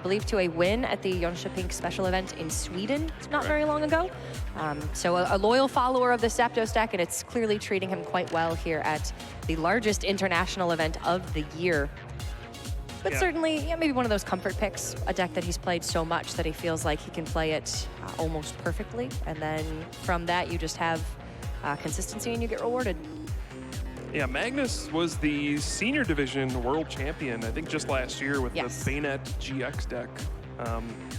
believe, to a win at the Jönköping special event in Sweden not very long ago. So a loyal follower of the Zapdos deck, and it's clearly treating him quite well here at the largest international event of the year. But certainly, maybe one of those comfort picks, a deck that he's played so much that he feels like he can play it almost perfectly. And then from that, you just have consistency and you get rewarded. Yeah, Magnus was the senior division world champion, I think just last year with the Bayonet GX deck.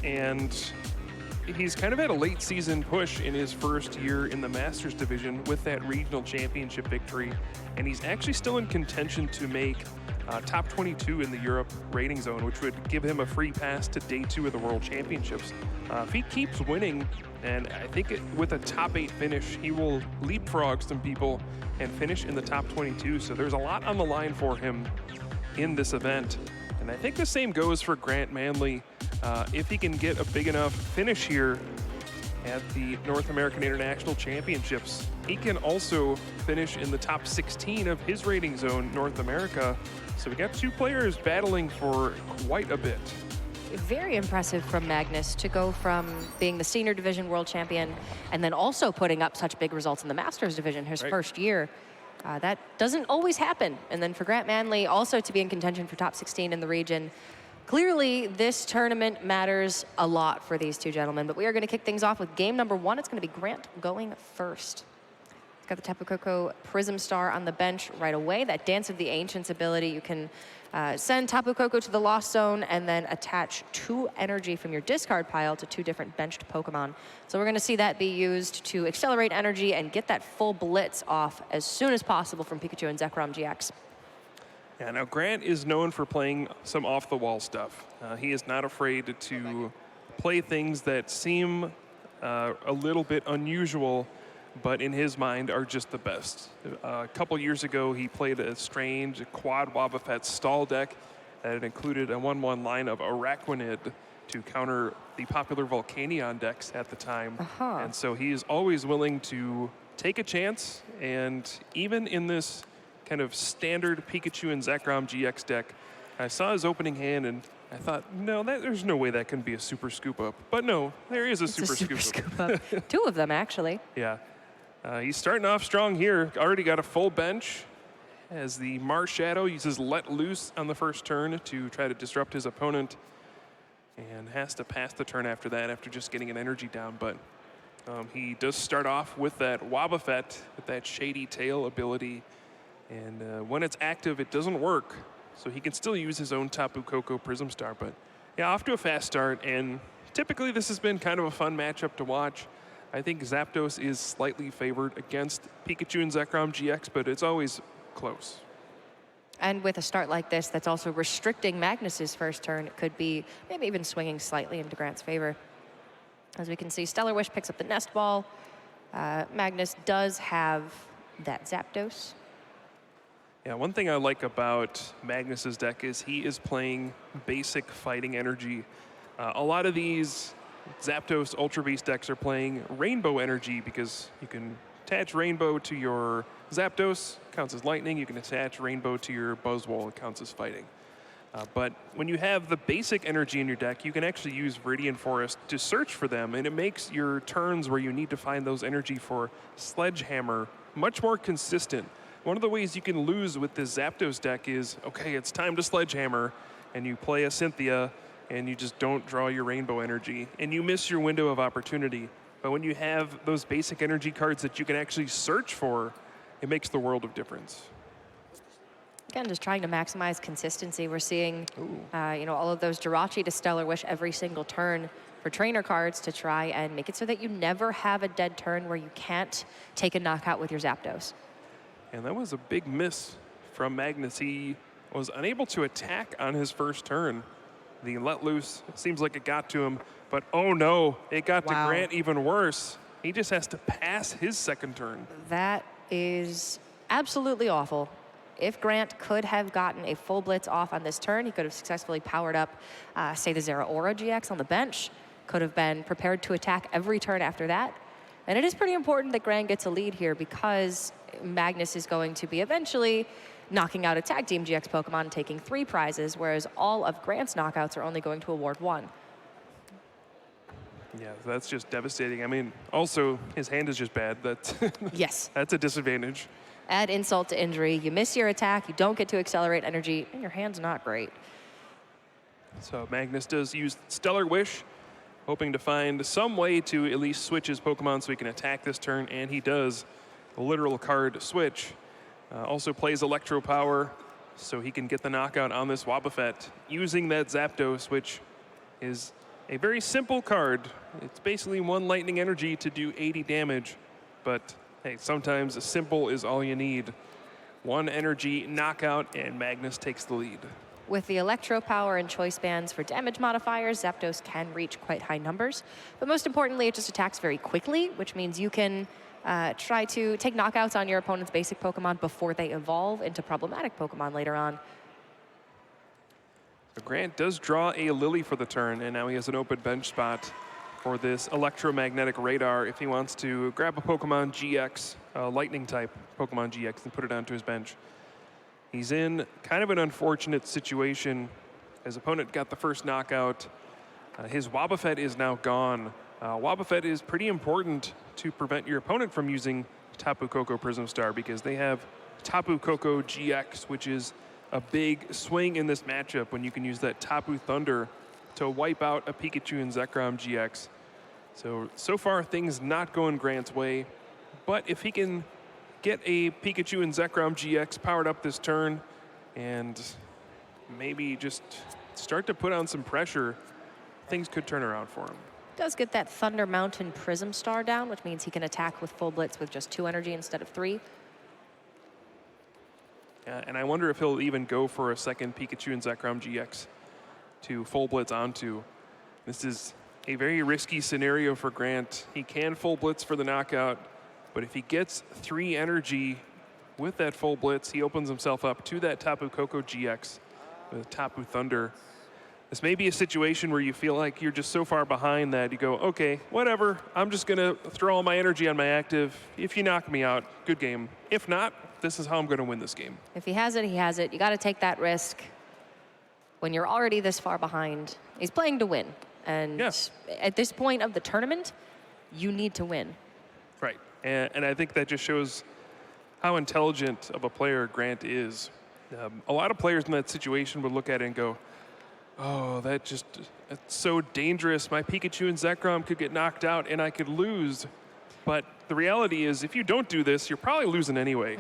And he's kind of had a late season push in his first year in the Masters division with that regional championship victory. And he's actually still in contention to make top 22 in the Europe rating zone, which would give him a free pass to day 2 of the World Championships. If he keeps winning, and I think with a top 8 finish, he will leapfrog some people and finish in the top 22. So there's a lot on the line for him in this event. And I think the same goes for Grant Manley. If he can get a big enough finish here at the North American International Championships, he can also finish in the top 16 of his rating zone, North America. So we got 2 players battling for quite a bit. Very impressive from Magnus to go from being the senior division world champion and then also putting up such big results in the Masters division his first year. That doesn't always happen. And then for Grant Manley also to be in contention for top 16 in the region. Clearly, this tournament matters a lot for these 2 gentlemen, but we are going to kick things off with game number 1. It's going to be Grant going first. He's got the Tapu Koko Prism Star on the bench right away. That Dance of the Ancients ability, you can send Tapu Koko to the Lost Zone and then attach 2 energy from your discard pile to 2 different benched Pokemon. So we're going to see that be used to accelerate energy and get that full blitz off as soon as possible from Pikachu and Zekrom GX. Yeah, now Grant is known for playing some off-the-wall stuff. He is not afraid to play things that seem a little bit unusual, but in his mind are just the best. A couple years ago, he played a strange quad Wobbuffet stall deck that included a 1/1 line of Araquanid to counter the popular Volcanion decks at the time. And so he is always willing to take a chance, and even in this kind of standard Pikachu and Zekrom GX deck, I saw his opening hand and I thought, no, there's no way that can be a super scoop up. But no, there is a super scoop up. 2 of them, actually. Yeah. He's starting off strong here. Already got a full bench as the Marshadow uses Let Loose on the first turn to try to disrupt his opponent and has to pass the turn after that after just getting an energy down. But he does start off with that Wobbuffet with that Shady Tail ability. And when it's active, it doesn't work. So he can still use his own Tapu Koko Prism Star. But yeah, off to a fast start. And typically this has been kind of a fun matchup to watch. I think Zapdos is slightly favored against Pikachu and Zekrom GX, but it's always close. And with a start like this, that's also restricting Magnus's first turn. It could be maybe even swinging slightly into Grant's favor. As we can see, Stellar Wish picks up the Nest Ball. Magnus does have that Zapdos. Yeah, one thing I like about Magnus's deck is he is playing basic fighting energy. A lot of these Zapdos Ultra Beast decks are playing Rainbow energy because you can attach Rainbow to your Zapdos, counts as lightning. You can attach Rainbow to your Buzzwole, it counts as fighting. But when you have the basic energy in your deck, you can actually use Viridian Forest to search for them, and it makes your turns where you need to find those energy for Sledgehammer much more consistent. One of the ways you can lose with this Zapdos deck is, okay, it's time to Sledgehammer, and you play a Cynthia, and you just don't draw your Rainbow energy, and you miss your window of opportunity. But when you have those basic energy cards that you can actually search for, it makes the world of difference. Again, just trying to maximize consistency. We're seeing, all of those Jirachi to Stellar Wish every single turn for trainer cards to try and make it so that you never have a dead turn where you can't take a knockout with your Zapdos. And that was a big miss from Magnus. He was unable to attack on his first turn. The Let Loose, it seems like it got to him, but oh no, it got to Grant even worse. He just has to pass his second turn. That is absolutely awful. If Grant could have gotten a full blitz off on this turn, he could have successfully powered up, say, the Zeraora GX on the bench, could have been prepared to attack every turn after that. And it is pretty important that Grant gets a lead here because Magnus is going to be eventually knocking out a Tag Team GX Pokemon and taking 3 prizes, whereas all of Grant's knockouts are only going to award 1. Yeah, that's just devastating. I mean, also, his hand is just bad. Yes. That's a disadvantage. Add insult to injury. You miss your attack, you don't get to accelerate energy, and your hand's not great. So Magnus does use Stellar Wish, hoping to find some way to at least switch his Pokemon so he can attack this turn, and he does. A literal card switch. Also plays Electro Power so he can get the knockout on this Wobbuffet using that Zapdos, which is a very simple card. It's basically 1 lightning energy to do 80 damage, but hey, sometimes simple is all you need. 1 energy knockout, and Magnus takes the lead. With the Electro Power and Choice Bands for damage modifiers, Zapdos can reach quite high numbers. But most importantly, it just attacks very quickly, which means you can try to take knockouts on your opponent's basic Pokemon before they evolve into problematic Pokemon later on. So Grant does draw a Lily for the turn, and now he has an open bench spot for this electromagnetic radar if he wants to grab a Pokemon GX, lightning type Pokemon GX, and put it onto his bench. He's in kind of an unfortunate situation. His opponent got the first knockout. His Wobbuffet is now gone. Wobbuffet is pretty important to prevent your opponent from using Tapu Koko Prism Star because they have Tapu Koko GX, which is a big swing in this matchup when you can use that Tapu Thunder to wipe out a Pikachu and Zekrom GX. So far, things not going Grant's way. But if he can get a Pikachu and Zekrom GX powered up this turn and maybe just start to put on some pressure, things could turn around for him. Does get that Thunder Mountain Prism Star down, which means he can attack with full blitz with just 2 energy instead of 3. Yeah, and I wonder if he'll even go for a second Pikachu and Zekrom GX to full blitz onto. This is a very risky scenario for Grant. He can full blitz for the knockout, but if he gets 3 energy with that full blitz, he opens himself up to that Tapu Koko GX with Tapu Thunder. This may be a situation where you feel like you're just so far behind that you go, okay, whatever, I'm just gonna throw all my energy on my active. If you knock me out, good game. If not, this is how I'm gonna win this game. If he has it, he has it. You gotta take that risk when you're already this far behind. He's playing to win. And at this point of the tournament, you need to win. Right, and I think that just shows how intelligent of a player Grant is. A lot of players in that situation would look at it and go, oh, that's so dangerous. My Pikachu and Zekrom could get knocked out and I could lose. But the reality is, if you don't do this, you're probably losing anyway.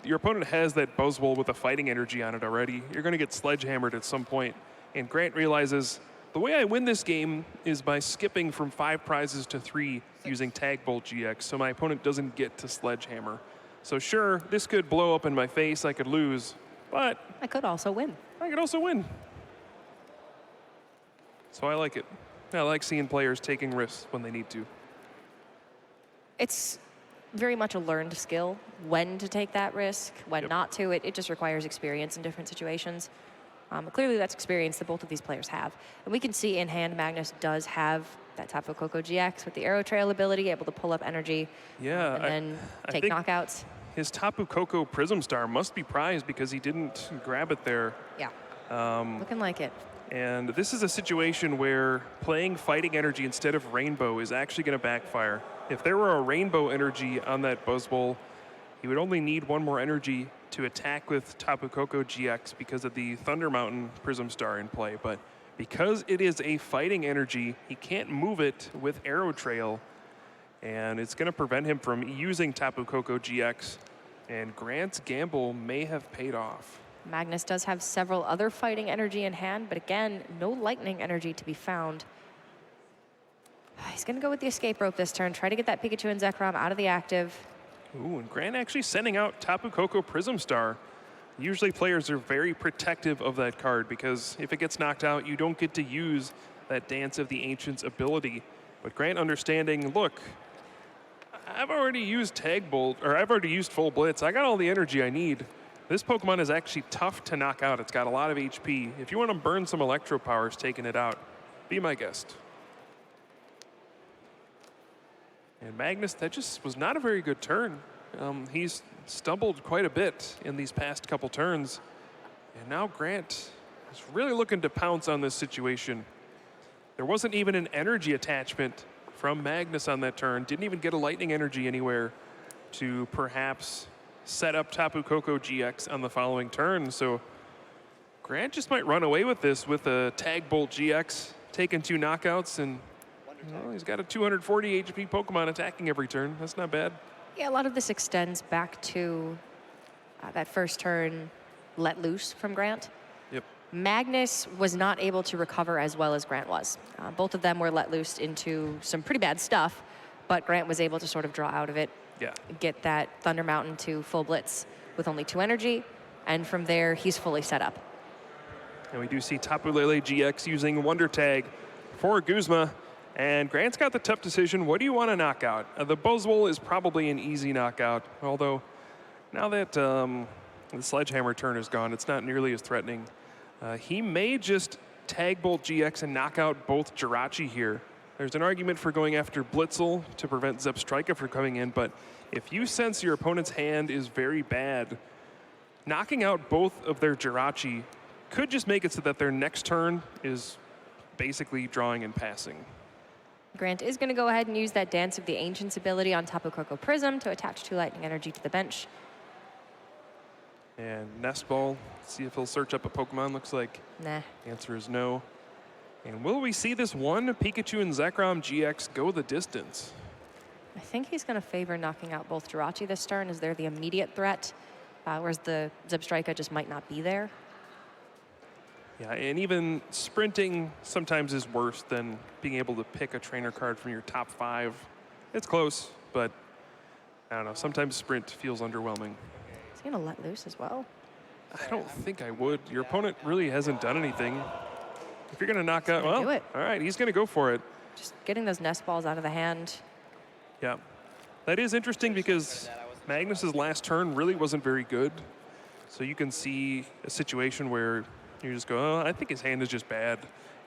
Your opponent has that Buzzwole with a fighting energy on it already. You're gonna get sledgehammered at some point. And Grant realizes, the way I win this game is by skipping from 5 prizes to 3 using Tag Bolt GX, so my opponent doesn't get to sledgehammer. So sure, this could blow up in my face, I could lose, but I could also win. I could also win. So I like it. I like seeing players taking risks when they need to. It's very much a learned skill when to take that risk, when not to. It just requires experience in different situations. Clearly, that's experience that both of these players have. And we can see in hand, Magnus does have that Tapu Koko GX with the Arrow Trail ability, able to pull up energy and then take knockouts. His Tapu Koko Prism Star must be prized because he didn't grab it there. Yeah, looking like it. And this is a situation where playing Fighting Energy instead of Rainbow is actually going to backfire. If there were a Rainbow Energy on that Buzzwole, he would only need 1 more energy to attack with Tapu Koko GX because of the Thunder Mountain Prism Star in play. But because it is a Fighting Energy, he can't move it with Arrow Trail, and it's going to prevent him from using Tapu Koko GX. And Grant's gamble may have paid off. Magnus does have several other fighting energy in hand, but again, no lightning energy to be found. He's going to go with the escape rope this turn, try to get that Pikachu and Zekrom out of the active. Ooh, and Grant actually sending out Tapu Koko Prism Star. Usually players are very protective of that card because if it gets knocked out, you don't get to use that Dance of the Ancients ability. But Grant understanding, look, I've already used Tag Bolt, or I've already used Full Blitz. I got all the energy I need. This Pokemon is actually tough to knock out. It's got a lot of HP. If you want to burn some Electro Powers taking it out, be my guest. And Magnus, that just was not a very good turn. He's stumbled quite a bit in these past couple turns. And now Grant is really looking to pounce on this situation. There wasn't even an energy attachment from Magnus on that turn. Didn't even get a lightning energy anywhere to perhaps set up Tapu Koko GX on the following turn. So Grant just might run away with this with a Tag Bolt GX, taking 2 knockouts, and well, he's got a 240 HP Pokemon attacking every turn. That's not bad. Yeah, a lot of this extends back to that first turn let loose from Grant. Yep. Magnus was not able to recover as well as Grant was. Both of them were let loose into some pretty bad stuff, but Grant was able to sort of draw out of it, get that Thunder Mountain to full blitz with only 2 energy, and from there, he's fully set up. And we do see Tapu Lele GX using Wonder Tag for Guzma. And Grant's got the tough decision. What do you want to knock out? The Buzzwole is probably an easy knockout, although now that the Sledgehammer turn is gone, it's not nearly as threatening. He may just Tag Bolt GX and knock out both Jirachi here. There's an argument for going after Blitzel to prevent Zebstrika from coming in, but if you sense your opponent's hand is very bad, knocking out both of their Jirachi could just make it so that their next turn is basically drawing and passing. Grant is going to go ahead and use that Dance of the Ancients ability on Tapu Koko Prism to attach 2 lightning energy to the bench. And Nest Ball, see if he'll search up a Pokemon. Looks like nah. The answer is no. And will we see this one Pikachu and Zekrom GX go the distance? I think he's going to favor knocking out both Jirachi this turn as they're the immediate threat, whereas the Zebstrika just might not be there. Yeah, and even sprinting sometimes is worse than being able to pick a trainer card from your top 5. It's close, but I don't know. Sometimes sprint feels underwhelming. Is he going to let loose as well? I don't think I would. Your opponent really hasn't done anything. If you're going to knock out, well, do it. All right, he's going to go for it. Just getting those Nest Balls out of the hand. Yeah, that is interesting because Magnus's last turn really wasn't very good. So you can see a situation where you just go, oh, I think his hand is just bad.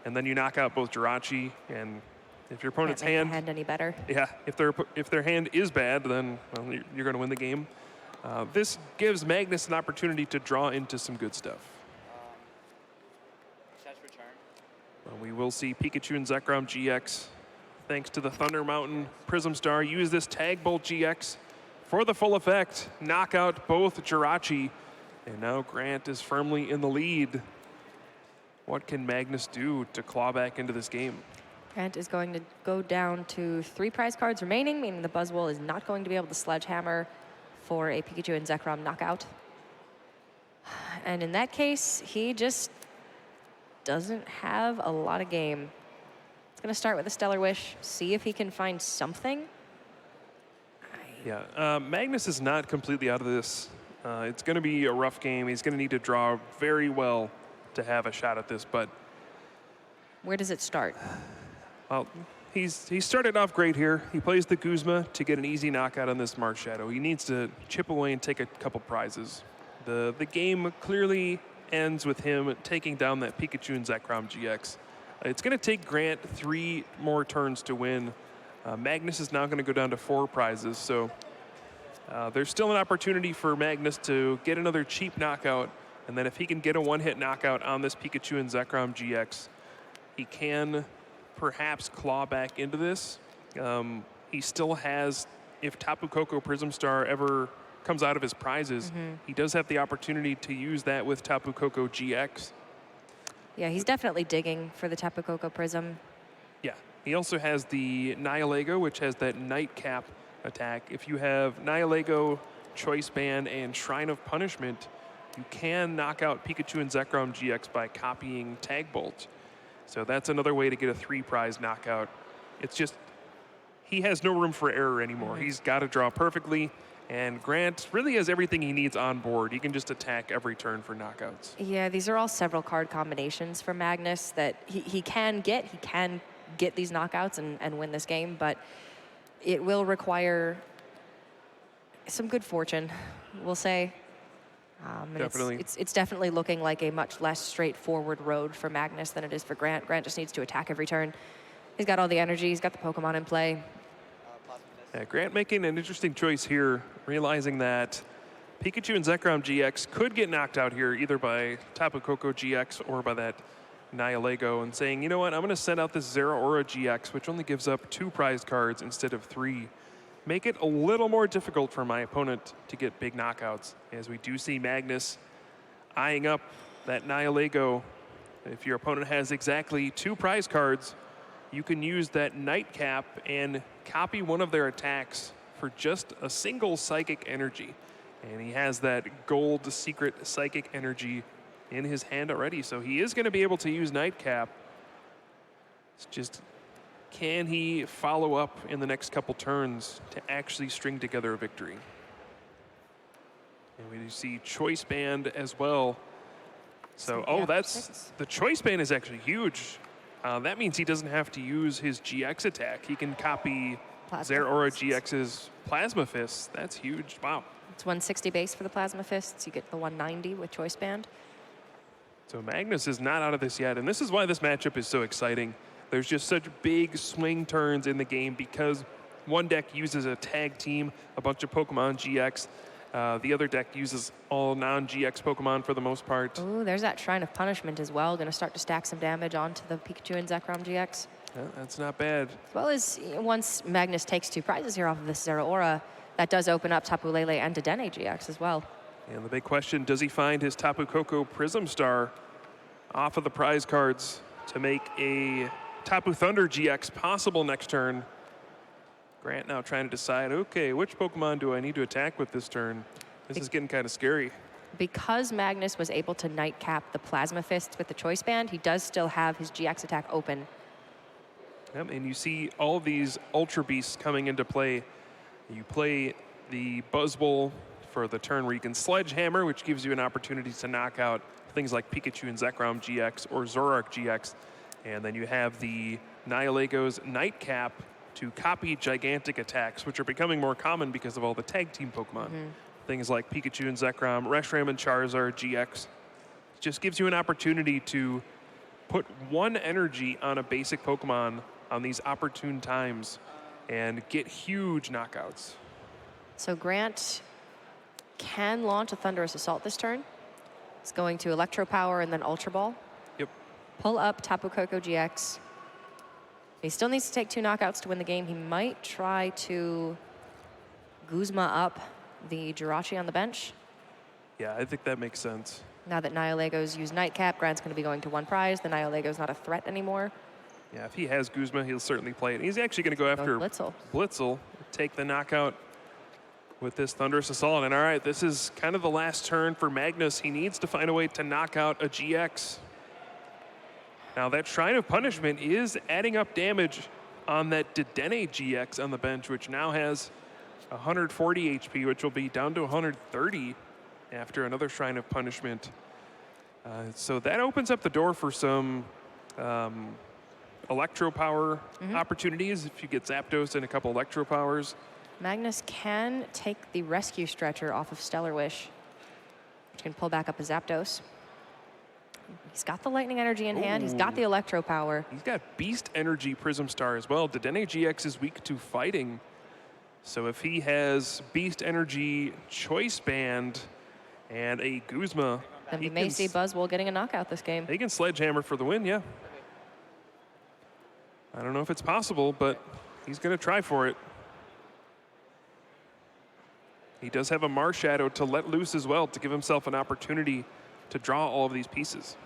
And then you knock out both Jirachi, and if your opponent's Can't make the hand any better. Yeah, if their hand is bad, then well, you're going to win the game. This gives Magnus an opportunity to draw into some good stuff. Well, we will see Pikachu and Zekrom GX, thanks to the Thunder Mountain Prism Star, use this Tag Bolt GX for the full effect, knock out both Jirachi, and now Grant is firmly in the lead. What can Magnus do to claw back into this game? Grant is going to go down to 3 prize cards remaining, meaning the Buzzwole is not going to be able to Sledgehammer for a Pikachu and Zekrom knockout. And in that case, he just doesn't have a lot of game. It's going to start with a Stellar Wish, see if he can find something. Yeah, Magnus is not completely out of this. It's going to be a rough game. He's going to need to draw very well to have a shot at this, but where does it start? Well, he started off great here. He plays the Guzma to get an easy knockout on this Marshadow. He needs to chip away and take a couple prizes. The game clearly ends with him taking down that Pikachu and Zekrom GX. It's going to take Grant 3 more turns to win. Magnus is now going to go down to 4 prizes, so there's still an opportunity for Magnus to get another cheap knockout. And then if he can get a one-hit knockout on this Pikachu and Zekrom GX, he can perhaps claw back into this. He still has, if Tapu Koko Prism Star ever comes out of his prizes, he does have the opportunity to use that with Tapu Koko GX. Yeah, he's definitely digging for the Tapu Koko Prism. Yeah, he also has the Nihilego, which has that Nightcap attack. If you have Nihilego, Choice Band, and Shrine of Punishment, you can knock out Pikachu and Zekrom GX by copying Tag Bolt. So that's another way to get a 3 prize knockout. It's just, he has no room for error anymore. He's got to draw perfectly, and Grant really has everything he needs on board. He can just attack every turn for knockouts. Yeah, these are all several card combinations for Magnus that he can get. He can get these knockouts and win this game, but it will require some good fortune, we'll say. And Definitely. It's definitely looking like a much less straightforward road for Magnus than it is for Grant. Grant just needs to attack every turn. He's got all the energy. He's got the Pokemon in play. Grant making an interesting choice here, realizing that Pikachu and Zekrom GX could get knocked out here either by Tapu Koko GX or by that Nihilego, and saying, you know what, I'm going to send out this Zeraora GX, which only gives up 2 prize cards instead of 3. Make it a little more difficult for my opponent to get big knockouts, as we do see Magnus eyeing up that Nihilego. If your opponent has exactly 2 prize cards, you can use that Nightcap and copy one of their attacks for just a single Psychic Energy. And he has that gold secret Psychic Energy in his hand already, so he is going to be able to use Nightcap. It's just, can he follow up in the next couple turns to actually string together a victory? And we do see Choice Band as well. So, oh, that's, the Choice Band is actually huge. That means he doesn't have to use his GX attack. He can copy Zeraora GX's Plasma Fist. That's huge. Wow. It's 160 base for the Plasma Fists. You get the 190 with Choice Band. So Magnus is not out of this yet, and this is why this matchup is so exciting. There's just such big swing turns in the game because one deck uses a tag team, a bunch of Pokemon GX. The other deck uses all non-GX Pokemon for the most part. Ooh, there's that Shrine of Punishment as well. Going to start to stack some damage onto the Pikachu and Zekrom GX. Yeah, that's not bad. As well as once Magnus takes 2 prizes here off of this Zeraora, that does open up Tapu Lele and Dedenne GX as well. And the big question, does he find his Tapu Koko Prism Star off of the prize cards to make a Tapu Thunder GX possible next turn? Grant now trying to decide, okay, which Pokemon do I need to attack with this turn? This is getting kind of scary. Because Magnus was able to Nightcap the Plasma Fists with the Choice Band, he does still have his GX attack open. Yep, and you see all these Ultra Beasts coming into play. You play the Buzzwole for the turn where you can Sledgehammer, which gives you an opportunity to knock out things like Pikachu and Zekrom GX or Zoroark GX. And then you have the Nihilego's Nightcap to copy gigantic attacks, which are becoming more common because of all the tag team Pokemon. Things like Pikachu and Zekrom, Reshiram and Charizard GX. It just gives you an opportunity to put 1 energy on a basic Pokemon on these opportune times and get huge knockouts. So Grant can launch a Thunderous Assault this turn. It's going to Electro Power and then Ultra Ball. Yep. Pull up Tapu Koko GX. He still needs to take 2 knockouts to win the game. He might try to Guzma up the Jirachi on the bench. Yeah, I think that makes sense. Now that Nihilego's used Nightcap, Grant's going to be going to 1 prize. The Nihilego's not a threat anymore. Yeah, if he has Guzma, he'll certainly play it. He's actually going to go after Blitzel, take the knockout with this Thunderous Assault. And all right, this is kind of the last turn for Magnus. He needs to find a way to knock out a GX. Now that Shrine of Punishment is adding up damage on that Dedenne GX on the bench, which now has 140 HP, which will be down to 130 after another Shrine of Punishment. So that opens up the door for some Electro Power opportunities if you get Zapdos and a couple Electro Powers. Magnus can take the Rescue Stretcher off of Stellar Wish, which can pull back up a Zapdos. He's got the Lightning Energy in hand. He's got the Electro Power. He's got Beast Energy Prism Star as well. Dedenne GX is weak to fighting. So if he has Beast Energy, Choice Band, and a Guzma, then we may see Buzzwole getting a knockout this game. He can Sledgehammer for the win, yeah. I don't know if it's possible, but he's going to try for it. He does have a Marshadow to let loose as well to give himself an opportunity to draw all of these pieces.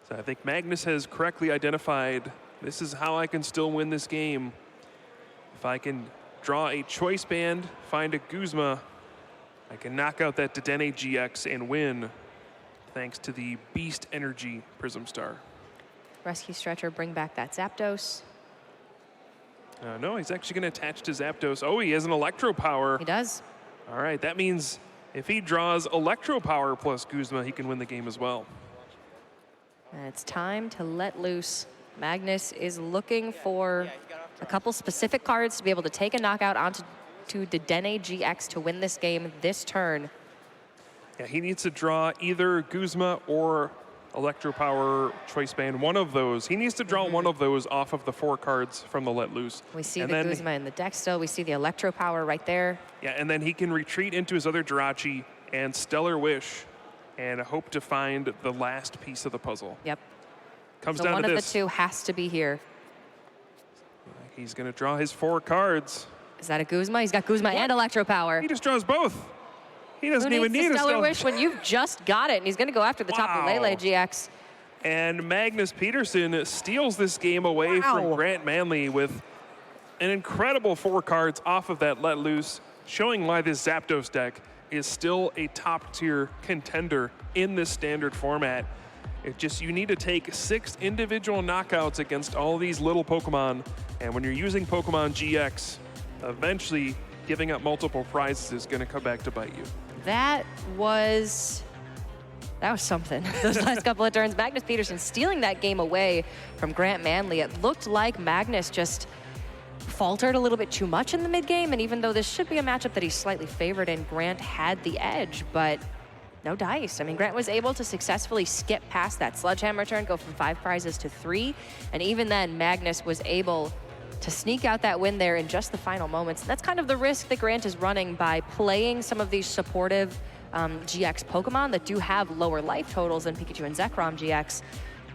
So I think Magnus has correctly identified, this is how I can still win this game. If I can draw a Choice Band, find a Guzma, I can knock out that Dedenne GX and win thanks to the Beast Energy Prism Star. Rescue Stretcher, bring back that Zapdos. No, he's actually going to attach to Zapdos. Oh, he has an Electro Power. He does. All right, that means if he draws Electro Power plus Guzma, he can win the game as well. And it's time to let loose. Magnus is looking for a couple specific cards to be able to take a knockout onto Dedenne GX to win this game this turn. Yeah, he needs to draw either Guzma or Electro Power, Choice Band, one of those. He needs to draw one of those off of the 4 cards from the Let Loose. We see the Guzma in the deck still. We see the Electro Power right there. Yeah, and then he can retreat into his other Jirachi and Stellar Wish and hope to find the last piece of the puzzle. Yep. Comes so down one to of this. the 2 has to be here. He's going to draw his 4 cards. Is that a Guzma? He's got Guzma and Electro Power. He just draws both. He doesn't even need a Stellar Wish when you've just got it, and he's going to go after the Tapu Lele GX. And Magnus Pedersen steals this game away from Grant Manley with an incredible 4 cards off of that Let Loose, showing why this Zapdos deck is still a top-tier contender in this standard format. It just, you need to take 6 individual knockouts against all these little Pokemon, and when you're using Pokemon GX, eventually giving up multiple prizes is going to come back to bite you. That was something. Those last couple of turns, Magnus Pedersen stealing that game away from Grant Manley. It looked like Magnus just faltered a little bit too much in the mid-game, and even though this should be a matchup that he's slightly favored in, Grant had the edge, but no dice. I mean, Grant was able to successfully skip past that Sledgehammer turn, go from 5 prizes to 3, and even then, Magnus was able to sneak out that win there in just the final moments. That's kind of the risk that Grant is running by playing some of these supportive GX Pokemon that do have lower life totals than Pikachu and Zekrom GX,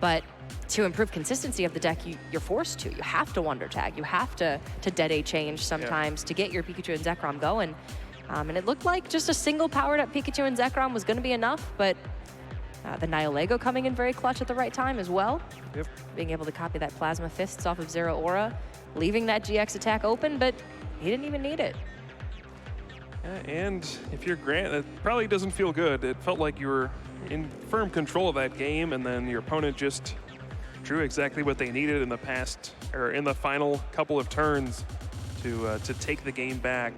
but to improve consistency of the deck, you're forced to. You have to Wonder Tag. You have to Dead-A change sometimes to get your Pikachu and Zekrom going. And it looked like just a single powered up Pikachu and Zekrom was going to be enough, but the Nihilego coming in very clutch at the right time as well. Yep. Being able to copy that Plasma Fists off of Zero Aura, leaving that GX attack open, but he didn't even need it. And if you're Grant, it probably doesn't feel good. It felt like you were in firm control of that game, and then your opponent just drew exactly what they needed in the final couple of turns to take the game back.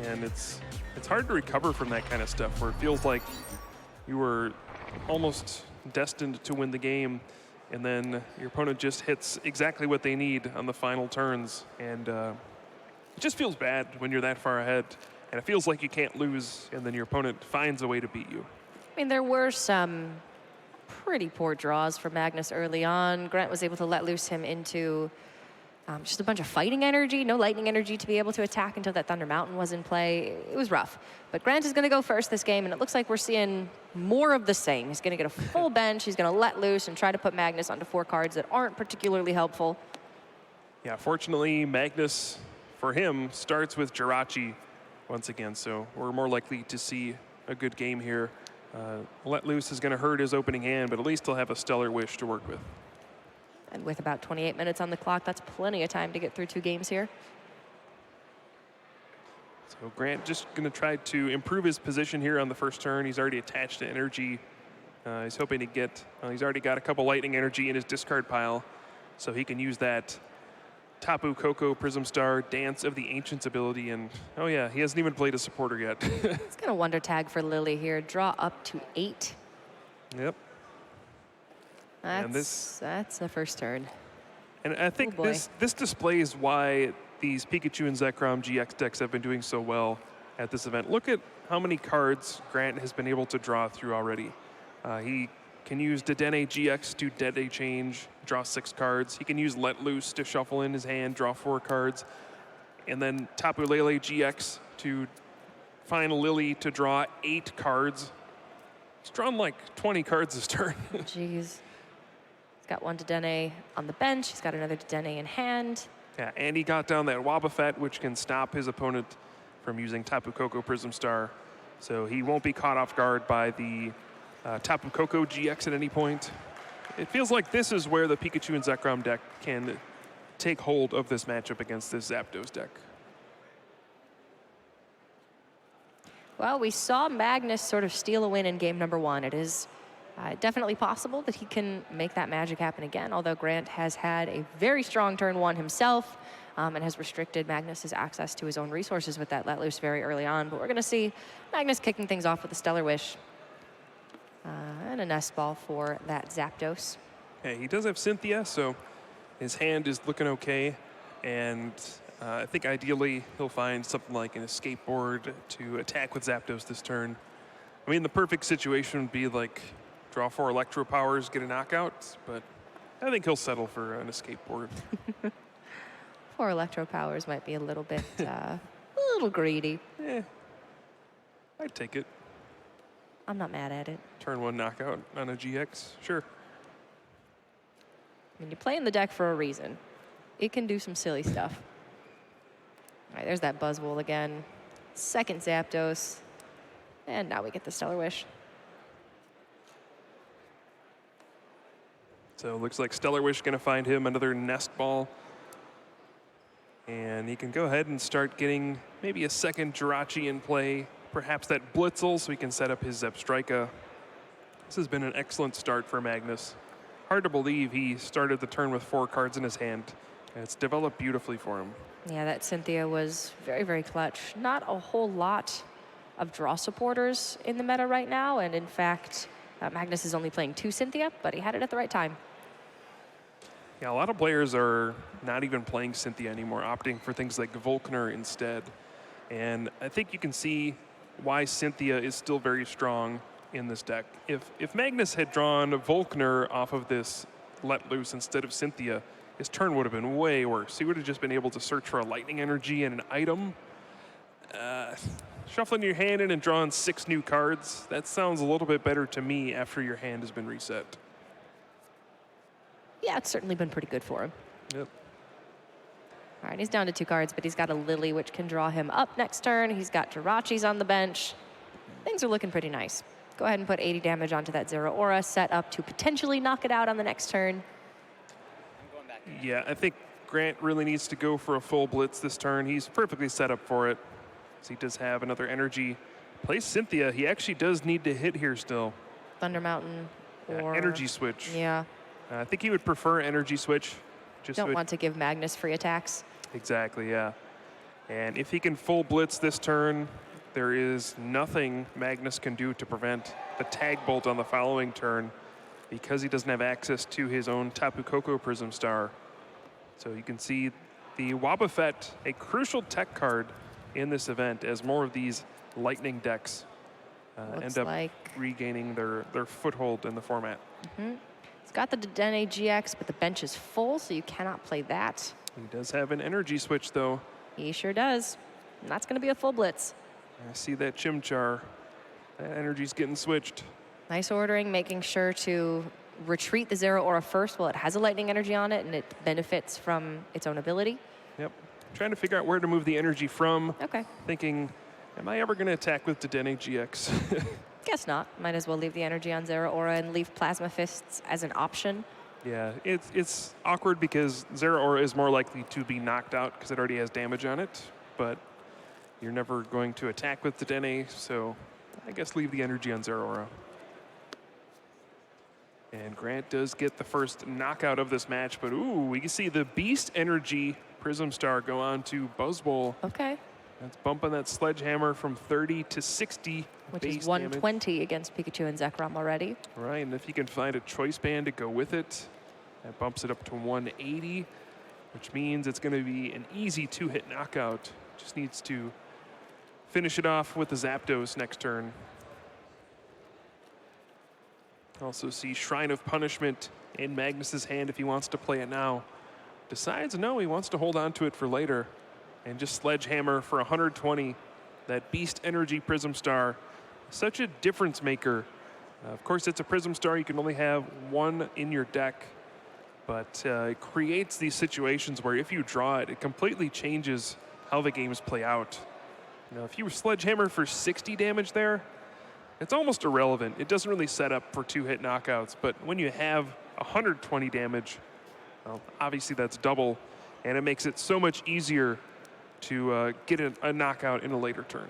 And it's hard to recover from that kind of stuff, where it feels like you were almost destined to win the game, and then your opponent just hits exactly what they need on the final turns. And it just feels bad when you're that far ahead, and it feels like you can't lose, and then your opponent finds a way to beat you. I mean, there were some pretty poor draws for Magnus early on. Grant was able to let loose him into just a bunch of fighting energy, no lightning energy to be able to attack until that Thunder Mountain was in play. It was rough. But Grant is going to go first this game, and it looks like we're seeing more of the same. He's going to get a full bench. He's going to let loose and try to put Magnus onto 4 cards that aren't particularly helpful. Yeah, fortunately, Magnus, for him, starts with Jirachi once again, so we're more likely to see a good game here. Let loose is going to hurt his opening hand, but at least he'll have a Stellar Wish to work with. And with about 28 minutes on the clock, that's plenty of time to get through 2 games here. So Grant just going to try to improve his position here on the first turn. He's already attached to energy. He's hoping to get, he's already got a couple lightning energy in his discard pile, so he can use that Tapu Koko Prism Star Dance of the Ancients ability. And oh yeah, he hasn't even played a supporter yet. It's going to Wonder Tag for Lily here. Draw up to 8. Yep. That's the first turn. And I think this displays why these Pikachu and Zekrom GX decks have been doing so well at this event. Look at how many cards Grant has been able to draw through already. He can use Dedenne GX to Dead-A change, draw 6 cards. He can use Let Loose to shuffle in his hand, draw 4 cards. And then Tapu Lele GX to find Lily to draw 8 cards. He's drawn like 20 cards this turn. Jeez. He's got one Dedenne on the bench. He's got another Dedenne in hand. Yeah, and he got down that Wobbuffet, which can stop his opponent from using Tapu Koko Prism Star. So he won't be caught off guard by the Tapu Koko GX at any point. It feels like this is where the Pikachu and Zekrom deck can take hold of this matchup against this Zapdos deck. Well, we saw Magnus sort of steal a win in game number 1. It is definitely possible that he can make that magic happen again, although Grant has had a very strong turn 1 himself and has restricted Magnus's access to his own resources with that Let Loose very early on. But we're going to see Magnus kicking things off with a Stellar Wish and a Nest Ball for that Zapdos. Hey, he does have Cynthia, so his hand is looking okay. And I think ideally he'll find something like an Escape Board to attack with Zapdos this turn. I mean, the perfect situation would be like draw 4 electro powers, get a knockout, but I think he'll settle for an escape board. 4 electro powers might be a little bit, a little greedy. I'd take it. I'm not mad at it. Turn 1 knockout on a GX, sure. I mean, you play in the deck for a reason. It can do some silly stuff. All right, there's that Buzzwole again. Second Zapdos. And now we get the Stellar Wish. So it looks like Stellar Wish going to find him another Nest Ball. And he can go ahead and start getting maybe a second Jirachi in play. Perhaps that Blitzel so he can set up his Zebstrika. This has been an excellent start for Magnus. Hard to believe he started the turn with 4 cards in his hand. And it's developed beautifully for him. Yeah, that Cynthia was very, very clutch. Not a whole lot of draw supporters in the meta right now. And in fact, Magnus is only playing 2 Cynthia, but he had it at the right time. Yeah, a lot of players are not even playing Cynthia anymore, opting for things like Volkner instead. And I think you can see why Cynthia is still very strong in this deck. If Magnus had drawn Volkner off of this Let Loose instead of Cynthia, his turn would have been way worse. He would have just been able to search for a lightning energy and an item. Shuffling your hand in and drawing 6 new cards, that sounds a little bit better to me after your hand has been reset. Yeah, it's certainly been pretty good for him. Yep. All right, he's down to 2 cards, but he's got a Lily, which can draw him up next turn. He's got Jirachis on the bench. Things are looking pretty nice. Go ahead and put 80 damage onto that Zero Aura, set up to potentially knock it out on the next turn. Yeah, I think Grant really needs to go for a full blitz this turn. He's perfectly set up for it. So he does have another energy. Plays Cynthia. He actually does need to hit here still. Thunder Mountain or... energy switch. Yeah. I think he would prefer energy switch. Just Don't want to give Magnus free attacks. Exactly, yeah. And if he can full blitz this turn, there is nothing Magnus can do to prevent the tag bolt on the following turn because he doesn't have access to his own Tapu Koko Prism Star. So you can see the Wobbuffet, a crucial tech card in this event as more of these lightning decks end up regaining their foothold in the format. It's got the Dedenne GX, but the bench is full, so you cannot play that. He does have an energy switch, though. He sure does. And that's going to be a full blitz. I see that Chimchar. That energy's getting switched. Nice ordering, making sure to retreat the Zero Aura first while it has a lightning energy on it and it benefits from its own ability. Yep. Trying to figure out where to move the energy from. Okay. Thinking, am I ever going to attack with Dedenne GX? Guess not. Might as well leave the energy on Zero Aura and leave Plasma Fists as an option. Yeah, it's awkward because Zero Aura is more likely to be knocked out because it already has damage on it, but you're never going to attack with Dedenne, so I guess leave the energy on Zero Aura. And Grant does get the first knockout of this match, but ooh, we can see the Beast Energy Prism Star go on to Buzzwole. Okay. That's bumping that Sledgehammer from 30 to 60 Which base is 120 damage. against Pikachu and Zekrom already. Right, and if you can find a Choice Band to go with it, that bumps it up to 180, which means it's going to be an easy 2-hit knockout. Just needs to finish it off with the Zapdos next turn. Also see Shrine of Punishment in Magnus's hand if he wants to play it now. Decides no, he wants to hold on to it for later. And just Sledgehammer for 120. That Beast Energy Prism Star. Such a difference maker. Of course, it's a Prism Star. You can only have 1 in your deck. But it creates these situations where if you draw it, it completely changes how the games play out. You know, if you Sledgehammer for 60 damage there, it's almost irrelevant. It doesn't really set up for 2-hit knockouts. But when you have 120 damage, well, obviously that's double. And it makes it so much easier to get a knockout in a later turn.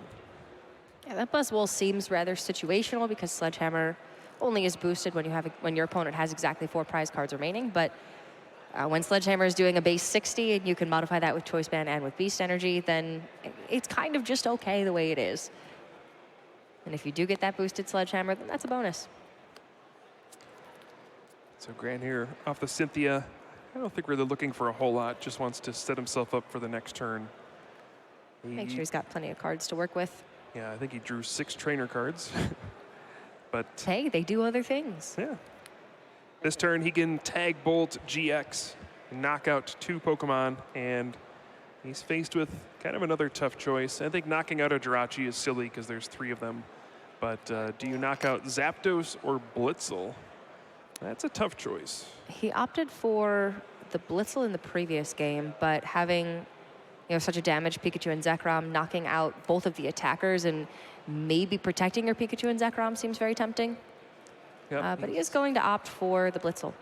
Yeah, that Buzzwole seems rather situational because Sledgehammer only is boosted when your opponent has exactly 4 prize cards remaining. But when Sledgehammer is doing a base 60 and you can modify that with Choice Band and with Beast Energy, then it's kind of just okay the way it is. And if you do get that boosted Sledgehammer, then that's a bonus. So Grant here off the Cynthia. I don't think really looking for a whole lot. Just wants to set himself up for the next turn. Make sure he's got plenty of cards to work with. Yeah, I think he drew 6 trainer cards. But hey, they do other things. yeah. This turn, he can tag bolt GX, knock out 2 Pokemon, and he's faced with kind of another tough choice. I think knocking out a Jirachi is silly because there's 3 of them. But do you knock out Zapdos or Blitzel? That's a tough choice. He opted for the Blitzel in the previous game, but having such a damaged Pikachu and Zekrom, knocking out both of the attackers and maybe protecting your Pikachu and Zekrom seems very tempting. Yep. But he is going to opt for the Blitzel.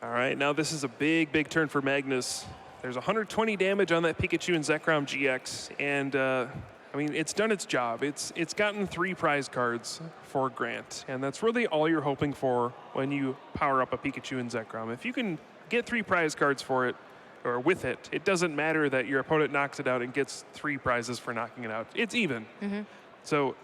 All right, now this is a big, big turn for Magnus. There's 120 damage on that Pikachu and Zekrom GX, and I mean, it's done its job. It's gotten 3 prize cards for Grant, and that's really all you're hoping for when you power up a Pikachu and Zekrom. If you can get 3 prize cards for it, or with it, it doesn't matter that your opponent knocks it out and gets 3 prizes for knocking it out. It's even. So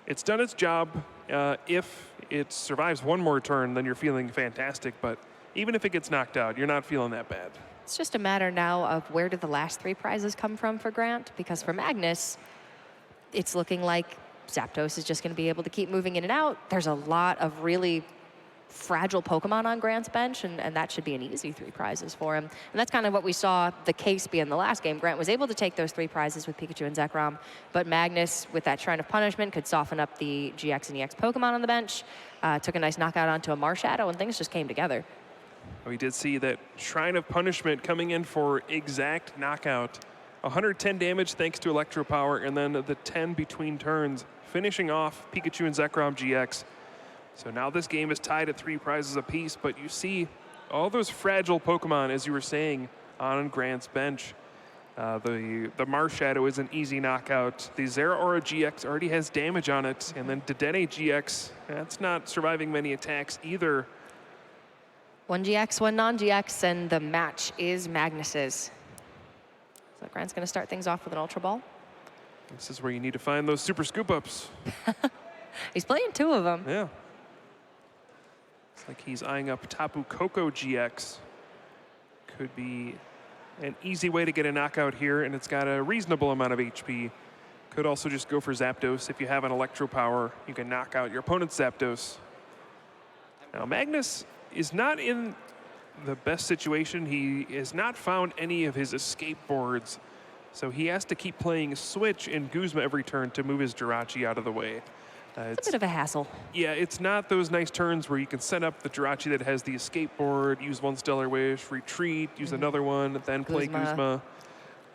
it's done its job. If it survives one more turn, then you're feeling fantastic, but even if it gets knocked out, you're not feeling that bad. It's just a matter now of where did the last 3 prizes come from for Grant, because for Magnus, it's looking like Zapdos is just going to be able to keep moving in and out. There's a lot of really fragile Pokemon on Grant's bench, and that should be an easy 3 prizes for him. And that's kind of what we saw the case be in the last game. Grant was able to take those 3 prizes with Pikachu and Zekrom, but Magnus, with that Shrine of Punishment, could soften up the GX and EX Pokemon on the bench, took a nice knockout onto a Marshadow, and things just came together. We did see that Shrine of Punishment coming in for exact knockout. 110 damage thanks to Electro Power, and then the 10 between turns, finishing off Pikachu and Zekrom GX. So now this game is tied at 3 prizes apiece, but you see all those fragile Pokemon, as you were saying, on Grant's bench. The Marshadow is an easy knockout. The Zeraora GX already has damage on it, and then Dedenne GX, that's not surviving many attacks either. 1 GX, 1 non-GX, and the match is Magnus's. So Grant's going to start things off with an Ultra Ball. This is where you need to find those super scoop-ups. He's playing 2 of them. Yeah. It's like he's eyeing up Tapu Koko GX. Could be an easy way to get a knockout here, and it's got a reasonable amount of HP. Could also just go for Zapdos. If you have an Electro Power, you can knock out your opponent's Zapdos. Now, Magnus is not in the best situation. He has not found any of his escape boards, so he has to keep playing Switch and Guzma every turn to move his Jirachi out of the way. It's a bit of a hassle. Yeah, it's not those nice turns where you can set up the Jirachi that has the escape board, use 1 Stellar Wish, retreat, use another one, then play Guzma.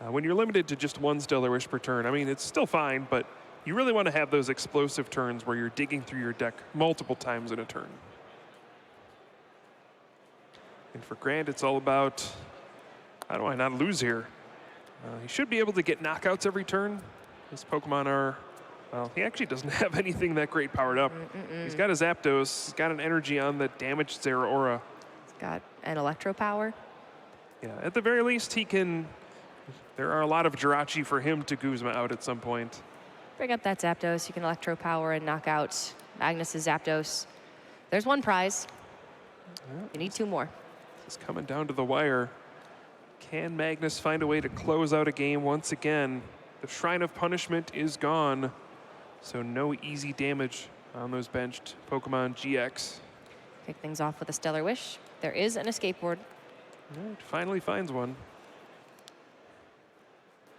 When you're limited to just 1 Stellar Wish per turn, I mean, it's still fine, but you really want to have those explosive turns where you're digging through your deck multiple times in a turn. And for Grant, it's all about, how do I not lose here? He should be able to get knockouts every turn. His Pokemon are, well, he actually doesn't have anything that great powered up. He's got a Zapdos, he's got an energy on the damaged Zeraora. He's got an Electro Power. Yeah, at the very least, he can, there are a lot of Jirachi for him to Guzma out at some point. Bring up that Zapdos. You can Electro Power and knock out Magnus's Zapdos. There's 1 prize. You need 2 more. It's coming down to the wire. Can Magnus find a way to close out a game once again? The Shrine of Punishment is gone, so no easy damage on those benched Pokemon GX. Kick things off with a Stellar Wish. There is an escape board. Right, finally finds one.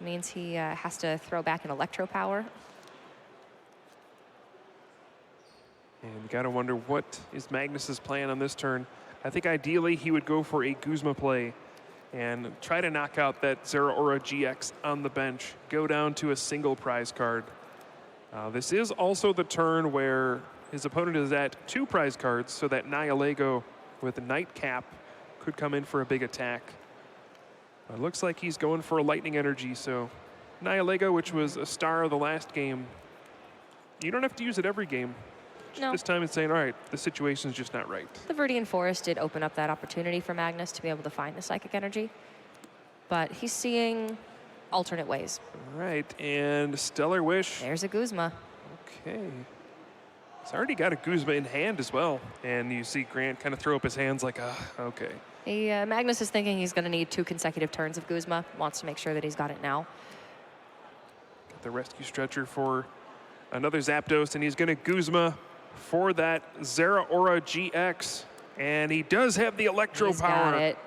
Means he has to throw back an Electro Power. And you gotta wonder, what is Magnus's plan on this turn? I think ideally he would go for a Guzma play and try to knock out that Zeraora GX on the bench, go down to a single prize card. This is also the turn where his opponent is at 2 prize cards, so that Nihilego with a Nightcap could come in for a big attack. It looks like he's going for a Lightning Energy, so Nihilego, which was a star of the last game, you don't have to use it every game. No. This time it's saying, all right, the situation's just not right. The Viridian Forest did open up that opportunity for Magnus to be able to find the Psychic Energy, but he's seeing alternate ways. All right, and Stellar Wish. There's a Guzma. Okay. He's already got a Guzma in hand as well, and you see Grant kind of throw up his hands like, okay. Magnus is thinking he's going to need 2 consecutive turns of Guzma, wants to make sure that he's got it now. Got the Rescue Stretcher for Another Zapdos, and he's going to Guzma for that Zeraora GX. And he does have the Electro He's Power. got it.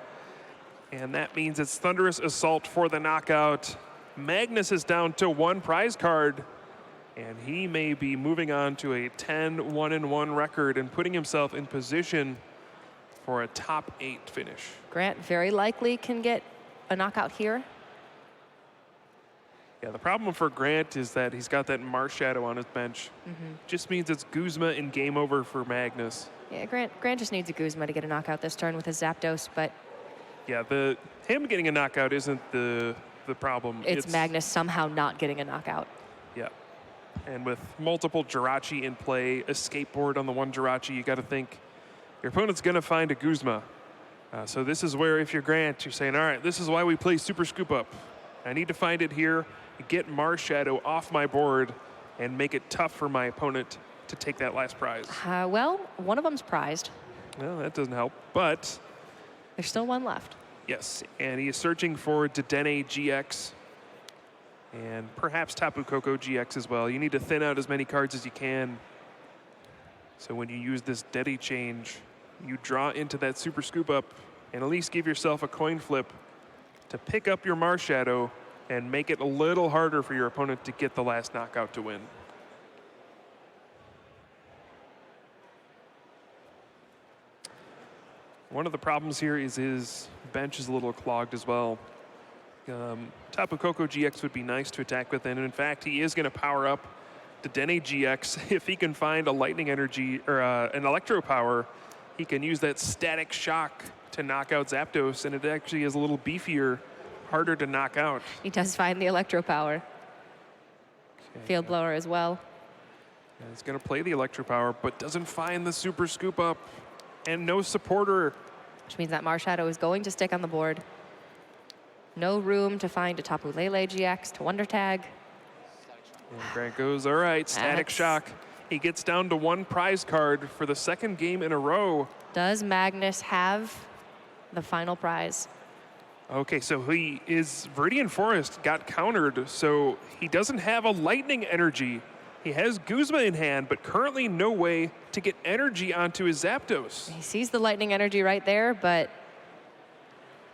And that means it's Thunderous Assault for the knockout. Magnus is down to 1 prize card. And he may be moving on to a 10-1-1 record and putting himself in position for a top 8 finish. Grant very likely can get a knockout here. Yeah, the problem for Grant is that he's got that Marshadow on his bench. Just means it's Guzma and game over for Magnus. Yeah, Grant just needs a Guzma to get a knockout this turn with his Zapdos, but Yeah, him getting a knockout isn't the problem. it's Magnus somehow not getting a knockout. Yeah. And with multiple Jirachi in play, a skateboard on the one Jirachi, you got to think your opponent's going to find a Guzma. So this is where, if you're Grant, you're saying, all right, this is why we play Super Scoop Up. I need to find it here, get Marshadow off my board, and make it tough for my opponent to take that last prize. Well, one of them's prized. Well, that doesn't help, but There's still one left. yes, and he is searching for Dedenne GX and perhaps Tapu Koko GX as well. You need to thin out as many cards as you can. So when you use this Dedenne change, you draw into that Super Scoop Up and at least give yourself a coin flip to pick up your Marshadow and make it a little harder for your opponent to get the last knockout to win. One of the problems here is his bench is a little clogged as well. Tapu Koko GX would be nice to attack with, and in fact, he is going to power up Dedenne GX. If he can find a Lightning Energy or an Electro Power, he can use that Static Shock to knock out Zapdos, and it actually is a little beefier, harder to knock out. He does find the Electro Power. Okay, Field Blower as well. and he's going to play the Electro Power, but doesn't find the Super Scoop Up, and no supporter. Which means that Marshadow is going to stick on the board. No room to find a Tapu Lele GX to Wonder Tag. And Grant goes, all right, Static That's- Shock. He gets down to 1 prize card for the 2nd game in a row. Does Magnus have the final prize? Okay, so Viridian Forest got countered, so he doesn't have a Lightning Energy. He has Guzma in hand, but currently no way to get energy onto his Zapdos. He sees the Lightning Energy right there, but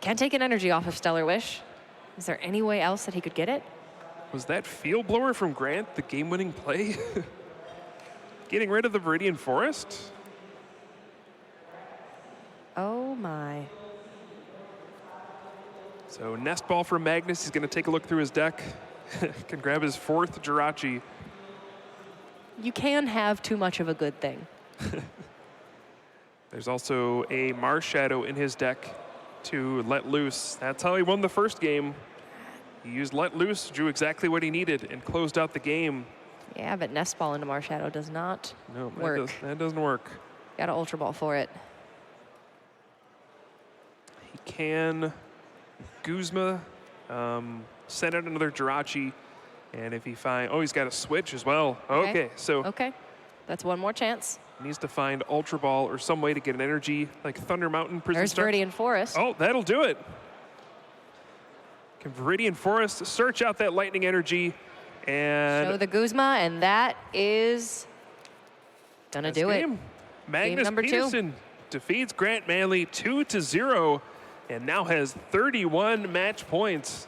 can't take an energy off of Stellar Wish. Is there any way else that he could get it? Was that Field Blower from Grant the game-winning play? Getting rid of the Viridian Forest? Oh my. So Nest Ball for Magnus. He's going to take a look through his deck. Can grab his 4th Jirachi. You can have too much of a good thing. There's also a Marshadow in his deck to let loose. That's how he won the first game. He used Let Loose, drew exactly what he needed, and closed out the game. Yeah, but Nest Ball into Marshadow does not work. That doesn't work. Got to Ultra Ball for it. He can Guzma, send out another Jirachi, and if he finds, he's got a switch as well. Okay, so Okay, that's one more chance. needs to find Ultra Ball or some way to get an energy like Thunder Mountain Prison There's Star. Viridian Forest. Oh, that'll do it. Can Viridian Forest search out that Lightning Energy and Show the Guzma, and that is gonna that's do game. it. Magnus number 2. Pedersen defeats Grant Manley 2-0 and now has 31 match points.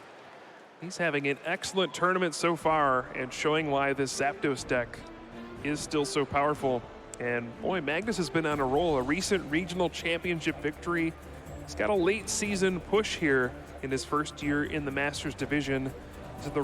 He's having an excellent tournament so far and showing why this Zapdos deck is still so powerful. And boy, Magnus has been on a roll, a recent regional championship victory. He's got a late season push here in his first year in the Masters division to the